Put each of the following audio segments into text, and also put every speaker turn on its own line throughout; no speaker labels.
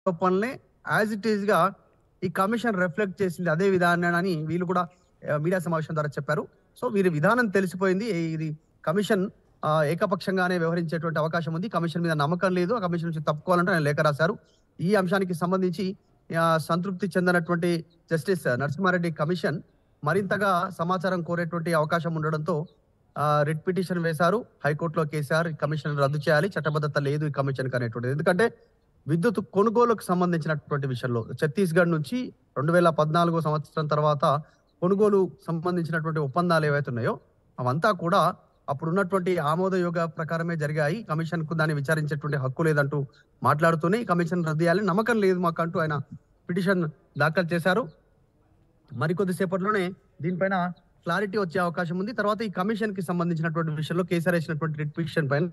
ఆరోపణలే as it is గా ఈ commission reflect చేసింది అదే విధానాన్ని వీళ్ళు కూడా మీడియా సమావేశం ద్వారా చెప్పారు. సో వీరి విధానం తెలిసిపోయింది. ఇది కమిషన్ ఏకపక్షంగానే వ్యవహరించేటువంటి అవకాశం ఉంది. కమిషన్ మీద నమ్మకం లేదు. ఆ కమిషన్ నుంచి తప్పుకోవాలంటే ఆయన లేఖ రాశారు. ఈ అంశానికి సంబంధించి సంతృప్తి చెందినటువంటి జస్టిస్ నరసింహారెడ్డి కమిషన్ మరింతగా సమాచారం కోరేటువంటి అవకాశం ఉండడంతో రిట్ పిటిషన్ వేశారు. హైకోర్టులో కేసీఆర్ కమిషన్ రద్దు చేయాలి, చట్టబద్ధత లేదు ఈ కమిషన్ అనేటువంటిది. ఎందుకంటే విద్యుత్ కొనుగోలుకు సంబంధించినటువంటి విషయంలో ఛత్తీస్గఢ్ నుంచి 2014 సంవత్సరం తర్వాత కొనుగోలు సంబంధించినటువంటి ఒప్పందాలు ఏవైతే ఉన్నాయో అవంతా కూడా అప్పుడున్నటువంటి ఆమోదయోగ ప్రకారమే జరిగాయి. కమిషన్ కు దాన్ని విచారించేటువంటి హక్కు లేదంటూ మాట్లాడుతూనే కమిషన్ రద్దు చేయాలి, నమ్మకం లేదు మాకు అంటూ ఆయన పిటిషన్ దాఖలు చేశారు. మరికొద్ది సేపట్లోనే దీనిపైన క్లారిటీ వచ్చే అవకాశం ఉంది. తర్వాత ఈ కమిషన్ కి సంబంధించినటువంటి విషయంలో కేసీఆర్ వేసినటువంటి రిట్ పిటిషన్ పైన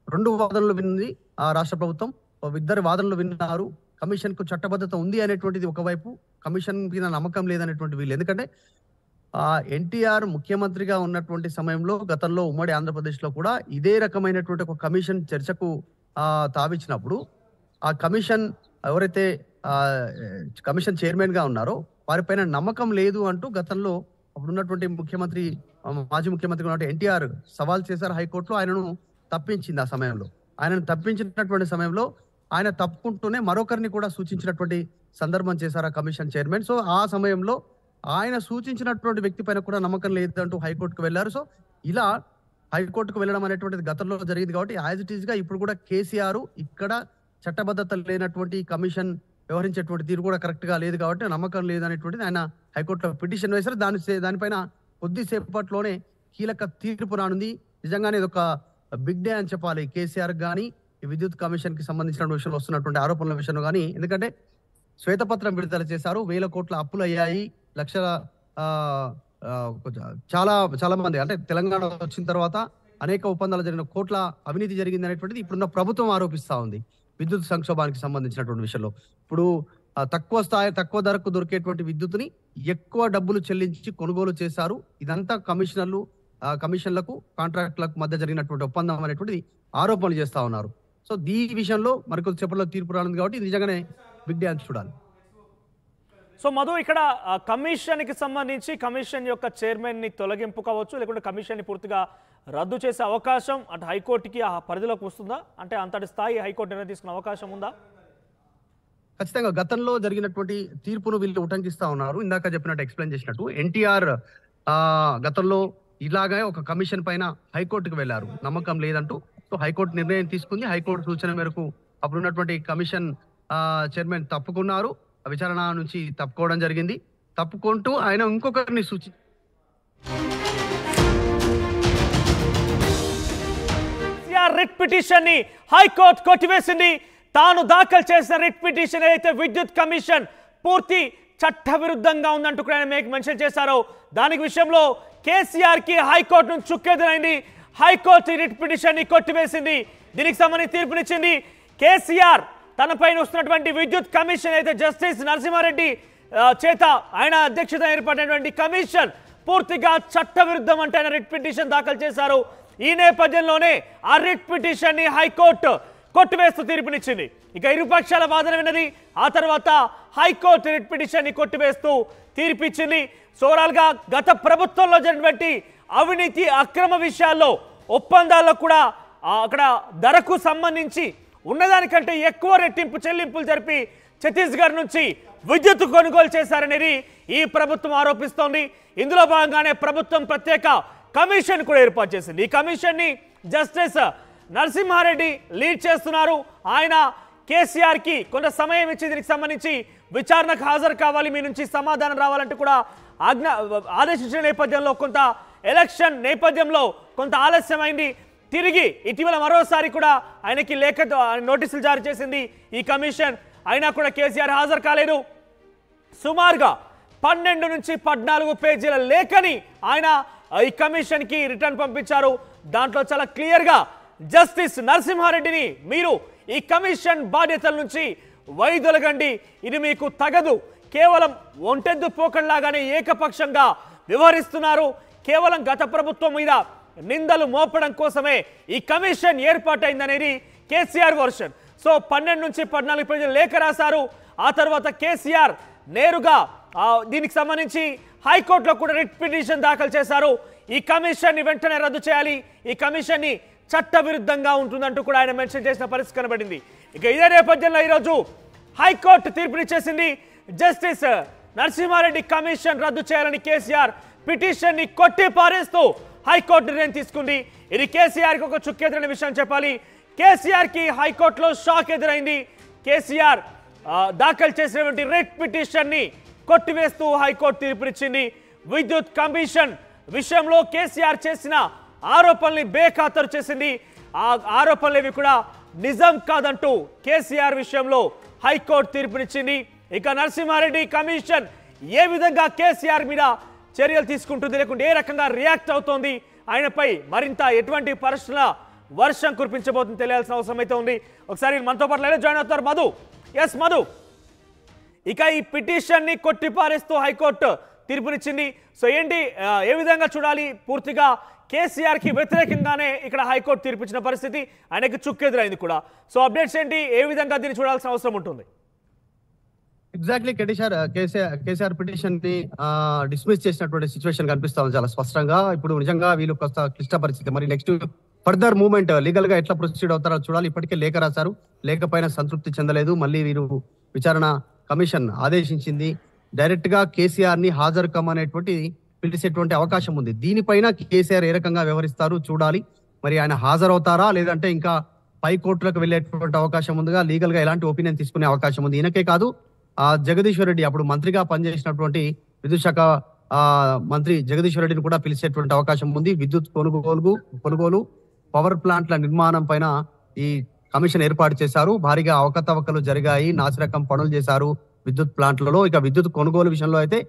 2 వాదనలు విన్నది రాష్ట్ర ప్రభుత్వం. 2 వాదనలు విన్నారు. కమిషన్ కు చట్టబద్ధత ఉంది అనేటువంటిది ఒకవైపు, కమిషన్ మీద నమ్మకం లేదనేటువంటి వీళ్ళు. ఎందుకంటే ఎన్టీఆర్ ముఖ్యమంత్రిగా ఉన్నటువంటి సమయంలో గతంలో ఉమ్మడి ఆంధ్రప్రదేశ్ లో కూడా ఇదే రకమైనటువంటి ఒక కమిషన్ చర్చకు తావిచ్చినప్పుడు ఆ కమిషన్ ఎవరైతే కమిషన్ చైర్మన్ గా ఉన్నారో వారిపైన నమ్మకం లేదు అంటూ గతంలో అప్పుడున్నటువంటి ముఖ్యమంత్రి మాజీ ముఖ్యమంత్రి ఉన్నటువంటి ఎన్టీఆర్ సవాల్ చేశారు హైకోర్టులో. ఆయనను తప్పించింది. ఆ సమయంలో ఆయనను తప్పించినటువంటి సమయంలో ఆయన తప్పుకుంటూనే మరొకరిని కూడా సూచించినటువంటి సందర్భం చేశారు ఆ కమిషన్ చైర్మన్. సో ఆ సమయంలో ఆయన సూచించినటువంటి వ్యక్తి పైన కూడా నమ్మకం లేదంటూ హైకోర్టుకు వెళ్లారు. సో ఇలా హైకోర్టుకు వెళ్ళడం అనేటువంటిది గతంలో జరిగింది కాబట్టి యాజ్ ఇట్ ఈస్ గా ఇప్పుడు కూడా కేసీఆర్ ఇక్కడ చట్టబద్ధత లేనటువంటి కమిషన్ వ్యవహరించేటువంటి తీరు కూడా కరెక్ట్ గా లేదు కాబట్టి నమ్మకం లేదనేటువంటిది ఆయన హైకోర్టులో పిటిషన్ వేశారు. దానిపైన కొద్దిసేపట్లోనే కీలక తీర్పు రానుంది. నిజంగానే ఇది ఒక బిగ్ డే అని చెప్పాలి కేసీఆర్ గానీ ఈ విద్యుత్ కమిషన్ కి సంబంధించిన విషయంలో వస్తున్నటువంటి ఆరోపణల విషయంలో కానీ. ఎందుకంటే శ్వేతపత్రం విడుదల చేశారు. 1000 కోట్ల అప్పులు అయ్యాయి, లక్షల చాలా మంది అంటే తెలంగాణ వచ్చిన తర్వాత అనేక ఒప్పందాలు జరిగిన కోట్ల అవినీతి జరిగింది అనేటువంటిది ఇప్పుడున్న ప్రభుత్వం ఆరోపిస్తా ఉంది విద్యుత్ సంక్షోభానికి సంబంధించినటువంటి విషయంలో. ఇప్పుడు తక్కువ ధరకు దొరికేటువంటి విద్యుత్తుని ఎక్కువ డబ్బులు చెల్లించి కొనుగోలు చేశారు. ఇదంతా కమిషన్లకు కాంట్రాక్టులకు మధ్య జరిగినటువంటి ఒప్పందం అనేటువంటిది ఆరోపణలు చేస్తా ఉన్నారు. సో ఈ విషయంలో మరికొద్ది సేపట్లో తీర్పు రానుంది కాబట్టి ఇది నిజంగానే బిగ్ డే అని చూడాలి.
సో మధు, ఇక్కడ కమిషన్కి సంబంధించి కమిషన్ యొక్క చైర్మన్ని తొలగింపు కావచ్చు, లేకుంటే కమిషన్ని పూర్తిగా రద్దు చేసే అవకాశం అటు హైకోర్టుకి ఆ పరిధిలోకి వస్తుందా? అంటే అంతటి స్థాయి హైకోర్టు నిర్ణయం తీసుకునే అవకాశం ఉందా?
ఖచ్చితంగా గతంలో జరిగినటువంటి తీర్పును వీళ్ళు ఉటంకిస్తా ఉన్నారు. ఇందాక చెప్పినట్టు ఎక్స్ప్లెయిన్ చేసినట్టు ఎన్టీఆర్ గతంలో ఇలాగే ఒక కమిషన్ పైన హైకోర్టుకు వెళ్లారు, నమ్మకం లేదంటూ. సో హైకోర్టు నిర్ణయం తీసుకుంది. హైకోర్టు సూచన మేరకు అప్పుడున్నటువంటి కమిషన్ చైర్మన్ తప్పుకున్నారు, విచారణ నుంచి తప్పుకోవడం జరిగింది. తప్పుకుంటూ ఆయన ఇంకొకరిని
రిట్ పిటిషన్ ని హైకోర్టు కొట్టివేసింది. తాను దాఖలు చేసిన రిట్ పిటిషన్ అయితే విద్యుత్ కమిషన్ పూర్తి చట్ట విరుద్ధంగా ఉందంటూ కూడా ఆయన మెన్షన్ చేశారు. దానికి విషయంలో కేసీఆర్ కి హైకోర్టు నుంచి చుక్కెదురైంది. హైకోర్టు రిట్ పిటిషన్ ని కొట్టివేసింది. దీనికి సంబంధించి తీర్పునిచ్చింది. కేసీఆర్ తనపైన వస్తున్నటువంటి విద్యుత్ కమిషన్ అయితే జస్టిస్ నరసింహారెడ్డి చేత ఆయన అధ్యక్షత ఏర్పడినటువంటి కమిషన్ పూర్తిగా చట్ట విరుద్ధం అంటే ఆయన రిట్ పిటిషన్ దాఖలు చేశారు. ఈ నేపథ్యంలోనే ఆ రిట్ పిటిషన్ ని హైకోర్టు కొట్టివేస్తూ తీర్పునిచ్చింది. ఇక ఇరుపక్షాల వాదన విన్నది. ఆ తర్వాత హైకోర్టు రిట్ పిటిషన్ ని కొట్టివేస్తూ తీర్పిచ్చింది. ఓవరాల్ గా గత ప్రభుత్వంలో జరిగినటువంటి అవినీతి అక్రమ విషయాల్లో ఒప్పందాల్లో కూడా అక్కడ ధరకు సంబంధించి ఉన్నదానికంటే ఎక్కువ రెట్టింపు చెల్లింపులు జరిపి ఛత్తీస్గఢ్ నుంచి విద్యుత్ కొనుగోలు చేశారనేది ఈ ప్రభుత్వం ఆరోపిస్తోంది. ఇందులో భాగంగానే ప్రభుత్వం ప్రత్యేక కమిషన్ కూడా ఏర్పాటు చేసింది. ఈ కమిషన్ ని జస్టిస్ నరసింహారెడ్డి లీడ్ చేస్తున్నారు. ఆయన కేసీఆర్ కి కొంత సమయం ఇచ్చి దీనికి సంబంధించి విచారణకు హాజరు కావాలి, మీ నుంచి సమాధానం రావాలంటూ కూడా ఆదేశించిన నేపథ్యంలో కొంత ఎలక్షన్ నేపథ్యంలో కొంత ఆలస్యమైంది. తిరిగి ఇటీవల మరోసారి కూడా ఆయనకి నోటీసులు జారీ చేసింది ఈ కమిషన్. అయినా కూడా కేసీఆర్ హాజరు కాలేదు. సుమారుగా 12 నుంచి 14 పేజీల లేఖని ఆయన ఈ కమిషన్ కి రిటర్న్ పంపించారు. దాంట్లో చాలా క్లియర్ గా జస్టిస్ నరసింహారెడ్డిని మీరు ఈ కమిషన్ బాధ్యతల నుంచి వైదొలగండి, ఇది మీకు తగదు, కేవలం ఒంటెద్దు పోకడలాగానే ఏకపక్షంగా వ్యవహరిస్తున్నారు, కేవలం గత ప్రభుత్వం మీద నిందలు మోపడం కోసమే ఈ కమిషన్ ఏర్పాటైందనేది కేసీఆర్ వర్షన్. సో 12 నుంచి 14 పేజీల లేఖ రాశారు. ఆ తర్వాత కేసీఆర్ నేరుగా దీనికి సంబంధించి హైకోర్టులో కూడా రిట్ పిటిషన్ దాఖలు చేశారు. ఈ కమిషన్ని వెంటనే రద్దు చేయాలి, ఈ కమిషన్ని చట్టవిరుద్ధంగా ఉంటుందంటూ కూడా ఆయన మెన్షన్ చేసిన పరిస్థితి కనబడింది. ఇక ఇదే నేపథ్యంలో ఈరోజు హైకోర్టు తీర్పునిచ్చేసింది. జస్టిస్ నరసింహారెడ్డి కమిషన్ రద్దు చేయాలని కేసీఆర్ పిటిషన్ని కొట్టి పారేస్తూ హైకోర్టు నిర్ణయం తీసుకుంది. ఇది కేసీఆర్కి ఒక చుక్కెదురైన విషయం చెప్పాలి. కేసీఆర్కి హైకోర్టులో షాక్ ఎదురైంది. కేసీఆర్ దాఖలు చేసినటువంటి రిట్ పిటిషన్ని కొట్టివేస్తూ హైకోర్టు తీర్పునిచ్చింది. విద్యుత్ కమిషన్ విషయంలో కేసీఆర్ చేసిన ఆరోపణల్ని బేఖాతరు చేసింది. ఆ ఆరోపణలేవి కూడా నిజం కాదంటూ కేసీఆర్ విషయంలో హైకోర్టు తీర్పునిచ్చింది. ఇక నరసింహారెడ్డి కమిషన్ ఏ విధంగా కేసీఆర్ మీద చర్యలు తీసుకుంటుంది, లేకుంటే ఏ రకంగా రియాక్ట్ అవుతోంది, ఆయనపై మరింత ఎటువంటి పరిస్థితుల వర్షం కురిపించబోతుంది తెలియాల్సిన అవసరం అయితే ఉంది. ఒకసారి మనతో పాటు లైవ్లో జాయిన్ అవుతారు మధు. ఎస్ మధు, ఇక ఈ పిటిషన్ని కొట్టిపారేస్తూ హైకోర్టు తీర్పునిచ్చింది. సో ఏంటి, ఏ విధంగా చూడాలి? పూర్తిగా కేసీఆర్కి వ్యతిరేకంగానే ఇక్కడ హైకోర్టు తీర్పిచ్చిన పరిస్థితి, ఆయనకి చుక్కెదురైంది కూడా. సో అప్డేట్స్ ఏంటి, ఏ విధంగా దీన్ని చూడాల్సిన అవసరం ఉంటుంది?
ఎగ్జాక్ట్లీ కేసీఆర్ పిటిషన్ ని డిస్మిస్ చేసినటువంటి సిచ్యువేషన్ కనిపిస్తా ఉంది చాలా స్పష్టంగా. ఇప్పుడు నిజంగా వీళ్ళు కొంత క్లిష్ట పరిస్థితి. మరి నెక్స్ట్ ఫర్దర్ మూవ్మెంట్ లీగల్ గా ఎట్లా ప్రొసీడ్ అవుతారో చూడాలి. ఇప్పటికే లేఖ రాశారు, లేఖ పైన సంతృప్తి చెందలేదు. మళ్ళీ వీరు విచారణ కమిషన్ ఆదేశించింది, డైరెక్ట్ గా కేసీఆర్ ని హాజరు కమ్మనేటువంటి పిలిచేటువంటి అవకాశం ఉంది. దీనిపైన కేసీఆర్ ఏ రకంగా వ్యవహరిస్తారు చూడాలి. మరి ఆయన హాజరవుతారా లేదంటే ఇంకా పై కోర్టులకు వెళ్ళేటువంటి అవకాశం ఉందిగా, లీగల్ గా ఎలాంటి ఒపీనియన్ తీసుకునే అవకాశం ఉంది. ఈయనకే కాదు, జగదీశ్వర్ రెడ్డి అప్పుడు మంత్రిగా పనిచేసినటువంటి విద్యుత్ శాఖ మంత్రి జగదీశ్వర్ రెడ్డిని కూడా పిలిచేటువంటి అవకాశం ఉంది. విద్యుత్ కొనుగోలు పవర్ ప్లాంట్ల నిర్మాణం పైన ఈ కమిషన్ ఏర్పాటు చేశారు. భారీగా అవకతవకలు జరిగాయి, నాసిరకం పనులు చేశారు విద్యుత్ ప్లాంట్లలో. ఇక విద్యుత్ కొనుగోలు విషయంలో అయితే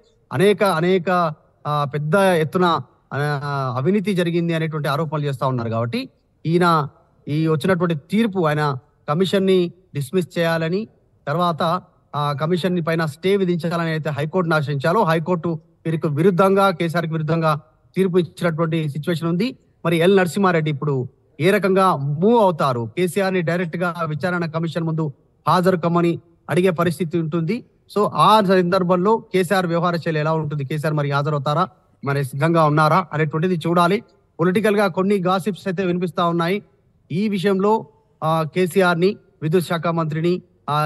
అనేక పెద్ద ఎత్తున అవినీతి జరిగింది అనేటువంటి ఆరోపణలు చేస్తా ఉన్నారు. కాబట్టి ఈయన ఈ వచ్చినటువంటి తీర్పు ఆయన కమిషన్ ని డిస్మిస్ చేయాలని, తర్వాత ఆ కమిషన్ పైన స్టే విధించాలని అయితే హైకోర్టును ఆశ్రయించాలో, హైకోర్టు వీరికి విరుద్ధంగా కేసీఆర్కి విరుద్ధంగా తీర్పు ఇచ్చినటువంటి సిచ్యువేషన్ ఉంది. మరి ఎల్ నరసింహారెడ్డి ఇప్పుడు ఏ రకంగా మూవ్ అవుతారు? కేసీఆర్ ని డైరెక్ట్ గా విచారణ కమిషన్ ముందు హాజరు కమ్మని అడిగే పరిస్థితి ఉంటుంది. సో ఆ సందర్భంలో కేసీఆర్ వ్యవహార శైలి ఎలా ఉంటుంది? కేసీఆర్ మరి హాజరవుతారా, మరి సిద్ధంగా ఉన్నారా అనేటువంటిది చూడాలి. పొలిటికల్ గా కొన్ని గాసిప్స్ అయితే వినిపిస్తా ఉన్నాయి. ఈ విషయంలో కేసీఆర్ ని, విద్యుత్ శాఖ మంత్రిని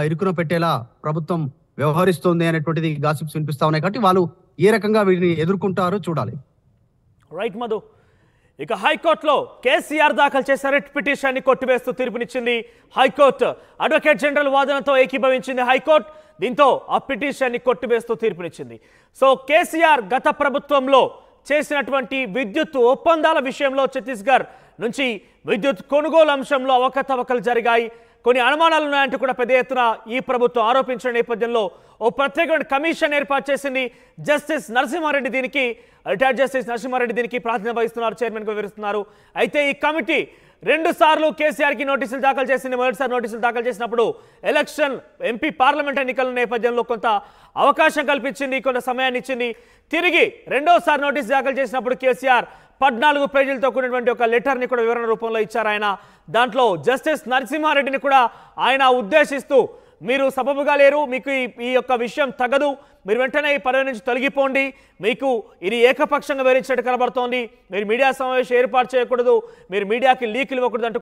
ఇరుకున పెట్టేలా ప్రభుత్వం వ్యవహరిస్తోంది అనేటువంటిది గాసిప్స్ వినిపిస్తా ఉన్నాయి. కాబట్టి వాళ్ళు ఏ రకంగా వీటిని ఎదుర్కొంటారో చూడాలి.
రైట్ మధు, ఇక హైకోర్టులో కేసీఆర్ దాఖలు చేసిన రిట్ పిటిషన్ని కొట్టివేస్తూ తీర్పునిచ్చింది హైకోర్టు. అడ్వకేట్ జనరల్ వాదనతో ఏకీభవించింది హైకోర్టు. దీంతో ఆ పిటిషన్ని కొట్టివేస్తూ తీర్పునిచ్చింది. సో కేసీఆర్ గత ప్రభుత్వంలో చేసినటువంటి విద్యుత్ ఒప్పందాల విషయంలో ఛత్తీస్గఢ్ నుంచి విద్యుత్ కొనుగోలు అంశంలో అవకతవకలు జరిగాయి, కొన్ని అనుమానాలు ఉన్నాయంటూ కూడా పెద్ద ఎత్తున ఈ ప్రభుత్వం ఆరోపించిన నేపథ్యంలో ఓ ప్రత్యేకమైన కమిషన్ ఏర్పాటు చేసింది. జస్టిస్ నరసింహారెడ్డి దీనికి, రిటైర్డ్ జస్టిస్ నరసింహారెడ్డి దీనికి ప్రాతినిధ్యం వహిస్తున్నారు, చైర్మన్గా వివరిస్తున్నారు. అయితే ఈ కమిటీ 2 సార్లు కేసీఆర్కి నోటీసులు దాఖలు చేసింది. మొదటిసారి నోటీసులు దాఖలు చేసినప్పుడు ఎలక్షన్, ఎంపీ పార్లమెంట్ ఎన్నికల నేపథ్యంలో కొంత అవకాశం కల్పించింది, కొంత సమయాన్ని ఇచ్చింది. తిరిగి రెండోసారి నోటీసు దాఖలు చేసినప్పుడు కేసీఆర్ 14 పేజీలతో కూడినటువంటి ఒక లెటర్ని కూడా వివరణ రూపంలో ఇచ్చారు ఆయన. దాంట్లో జస్టిస్ నరసింహారెడ్డిని కూడా ఆయన ఉద్దేశిస్తూ, మీరు సబబుగా లేరు, మీకు ఈ యొక్క విషయం తగదు, మీరు వెంటనే ఈ పదవి నుంచి తొలగిపోండి, మీకు ఇది ఏకపక్షంగా వివరించినట్టు కనబడుతోంది, మీరు మీడియా సమావేశం ఏర్పాటు చేయకూడదు, మీరు మీడియాకి లీకులు ఇవ్వకూడదు అంటూ